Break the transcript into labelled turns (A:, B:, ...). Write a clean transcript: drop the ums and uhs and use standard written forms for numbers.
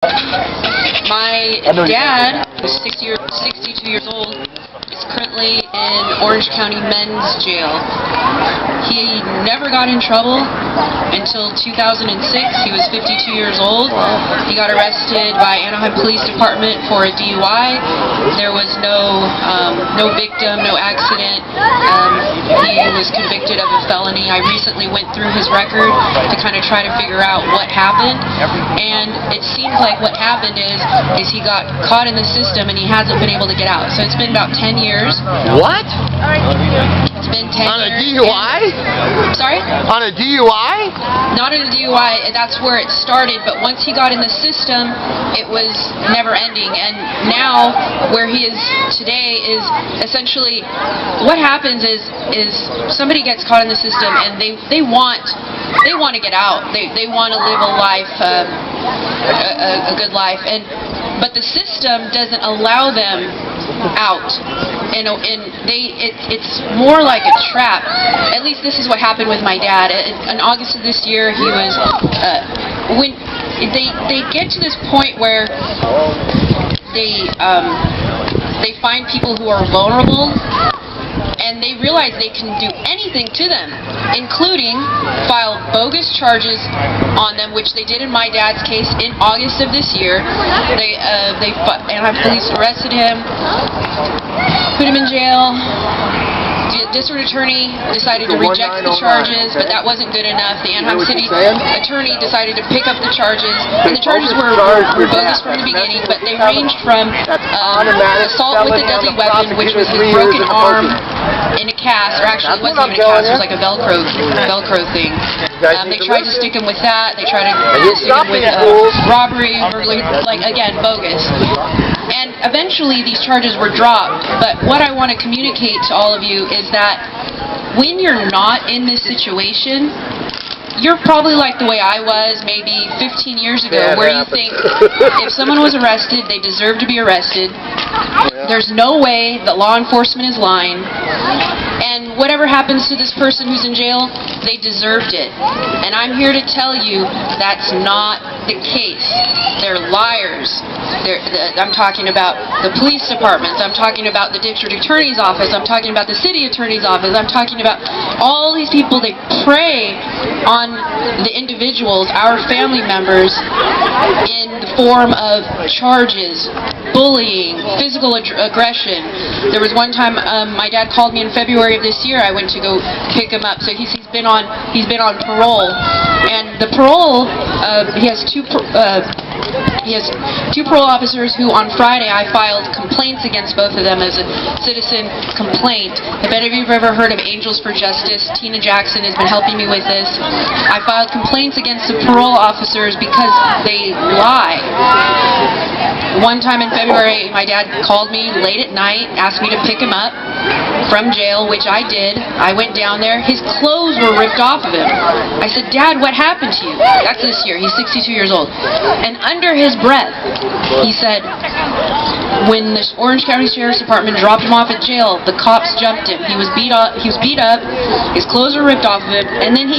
A: My dad, who's 62 years old, is currently in Orange County Men's Jail. He never got in trouble until 2006. He was 52 years old. He got arrested by Anaheim Police Department for a DUI. There was no victim, no accident. He was convicted of a felony. I recently went through his record to kind of try to figure out what happened, and it seems like what happened is he got caught in the system and he hasn't been able to get out. So it's been about 10 years.
B: What?
A: It's been 10 years.
B: On a DUI?
A: Sorry?
B: On a DUI?
A: Not on a DUI, that's where it started, but once he got in the system, it was never ending. And now, where he is today is essentially, what happens is somebody gets caught in the system and they want to get out. They want to live a life, a good life, but the system doesn't allow them out, and it's more like a trap. At least this is what happened with my dad. In August of this year, he was when they get to this point where they find people who are vulnerable, and they realize they can do anything to them, including file bogus charges on them, which they did in my dad's case in August of this year. Anaheim Police arrested him, put him in jail. The district attorney decided to reject the charges, but that wasn't good enough. The Anaheim City attorney decided to pick up the charges, and the charges were bogus from the beginning, but they ranged from assault with a deadly weapon, which was his broken arm in a cast, or actually it wasn't even a cast, it was like a Velcro thing. They tried to stick him with that. They tried to stick him with robbery, burglary, like, again, bogus. And eventually these charges were dropped, but what I want to communicate to all of you is that when you're not in this situation, you're probably like the way I was maybe 15 years ago, where you think if someone was arrested, they deserve to be arrested. There's no way that law enforcement is lying. And whatever happens to this person who's in jail, they deserved it. And I'm here to tell you that's not the case. They're liars. I'm talking about the police departments. I'm talking about the district attorney's office. I'm talking about the city attorney's office. I'm talking about all these people. They prey on the individuals, our family members, in the form of charges, bullying, physical aggression. There was one time my dad called me in February of this year. I went to go pick him up. So he's been on parole, and the parole he has two parole officers who on Friday I filed complaints against both of them as a citizen complaint. If any of you have ever heard of Angels for Justice, Tina Jackson has been helping me with this. I filed complaints against the parole officers because they lie. One time in February, my dad called me late at night, asked me to pick him up from jail, which I did. I went down there. His clothes were ripped off of him. I said, "Dad, what happened to you?" That's this year. He's 62 years old. And under his breath, he said, when the Orange County Sheriff's Department dropped him off at jail, the cops jumped him. He was beat up. His clothes were ripped off of him, and then he